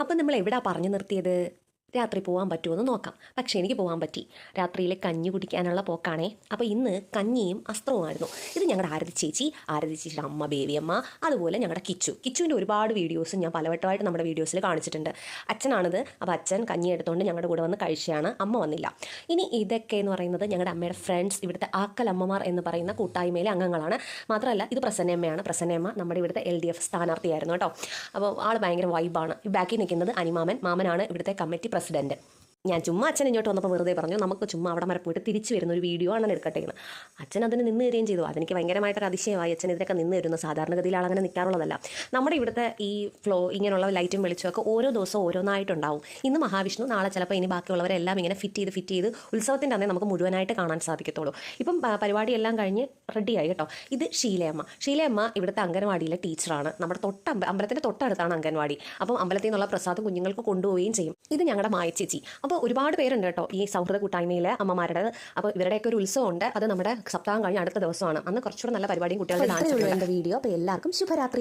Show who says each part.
Speaker 1: അപ്പം നമ്മൾ എവിടാ പറഞ്ഞു നിർത്തിയത്? രാത്രി പോകാൻ പറ്റുമെന്ന് നോക്കാം. പക്ഷേ എനിക്ക് പോകാൻ പറ്റി. രാത്രിയിലെ കഞ്ഞി കുടിക്കാനുള്ള പോക്കാണേ. അപ്പോൾ ഇന്ന് കഞ്ഞിയും അസ്ത്രവുമായിരുന്നു. ഇത് ഞങ്ങളുടെ ആരതി ചേച്ചിയുടെ അമ്മ ബേബിയമ്മ, അതുപോലെ ഞങ്ങളുടെ കിച്ചുവിൻ്റെ ഒരുപാട് വീഡിയോസ് ഞാൻ പലവട്ടമായിട്ട് നമ്മുടെ വീഡിയോസിൽ കാണിച്ചിട്ടുണ്ട്. അച്ഛനാണിത്. അപ്പോൾ അച്ഛൻ കഞ്ഞി എടുത്തുകൊണ്ട് ഞങ്ങളുടെ കൂടെ വന്ന് കഴിച്ചാണ്. അമ്മ വന്നില്ല. ഇനി ഇതൊക്കെ എന്ന് പറയുന്നത് ഞങ്ങളുടെ അമ്മയുടെ ഫ്രണ്ട്സ്, ഇവിടുത്തെ ആക്കലമ്മമാർ എന്ന് പറയുന്ന കൂട്ടായ്മയിലെ അംഗങ്ങളാണ്. മാത്രമല്ല ഇത് പ്രസന്നയമ്മയാണ്. പ്രസന്നയമ്മ നമ്മുടെ ഇവിടുത്തെ LDF സ്ഥാനാർത്ഥിയായിരുന്നു കേട്ടോ. അപ്പോൾ ആൾ ഭയങ്കര വൈബാണ്. ബാക്കിൽ നിൽക്കുന്നത് മാമനാണ് ഇവിടുത്തെ കമ്മിറ്റി പ്രസിഡന്റ്. ഞാൻ ചുമ്മാ അച്ഛൻ ഇങ്ങോട്ട് വന്നപ്പോൾ വെറുതെ പറഞ്ഞു നമുക്ക് ചുമ്മാ അവിടെ വരെ പോയിട്ട് തിരിച്ചു വരുന്ന ഒരു വീഡിയോ ആണ് എടുക്കട്ടെ എന്ന്. അച്ഛൻ അതിന് നിന്ന് തരികയും ചെയ്തു. അതെനിക്ക് ഭയങ്കരമായിട്ടൊരു അതിശയമായി. അച്ഛൻ ഇതിനൊക്കെ നിന്ന് തരുന്നു. സാധാരണഗതിയിൽ ആളങ്ങനെ നിൽക്കാറുള്ളതല്ല. നമ്മുടെ ഇവിടുത്തെ ഈ ഇങ്ങനെയുള്ള ലൈറ്റും വെളിച്ചമൊക്കെ ഓരോ ദിവസവും ഓരോന്നായിട്ടുണ്ടാവും. ഇന്ന് മഹാവിഷ്ണു, നാളെ ചിലപ്പോൾ ഇനി ബാക്കിയുള്ളവരെല്ലാം ഇങ്ങനെ ഫിറ്റ് ചെയ്ത് ഉത്സവത്തിൻ്റെ അന്നേ നമുക്ക് മുഴുവനായിട്ട് കാണാൻ സാധിക്കത്തുള്ളൂ. ഇപ്പം പരിപാടിയെല്ലാം കഴിഞ്ഞ് റെഡിയായി കേട്ടോ. ഇത് ഷീലയമ്മ ഇവിടുത്തെ അംഗൻവാടിയിലെ ടീച്ചറാണ്. നമ്മുടെ അമ്പലത്തിൻ്റെ തൊട്ടടുത്താണ് അംഗൻവാടി. അപ്പം അമ്പലത്തിൽ നിന്നുള്ള പ്രസാദം കുഞ്ഞുങ്ങൾക്ക് കൊണ്ടുപോവുകയും ചെയ്യും. ഇത് ഞങ്ങളുടെ മായച്ചേച്ചി. അപ്പോൾ ഒരുപാട് പേരുണ്ട് കേട്ടോ ഈ സൗഹൃദ കൂട്ടായ്മയിലെ അമ്മമാരുടെ. അപ്പോൾ ഇവരുടെയൊക്കെ ഒരു ഉത്സവമുണ്ട്. അത് നമ്മുടെ സപ്താഹം കഴിഞ്ഞ അടുത്ത ദിവസമാണ്. അന്ന് കുറച്ചുകൂടെ നല്ല പരിപാടിയും കുട്ടികളുടെ ഡാൻസ് വീഡിയോ. അപ്പോൾ എല്ലാവർക്കും ശുഭരാത്രി.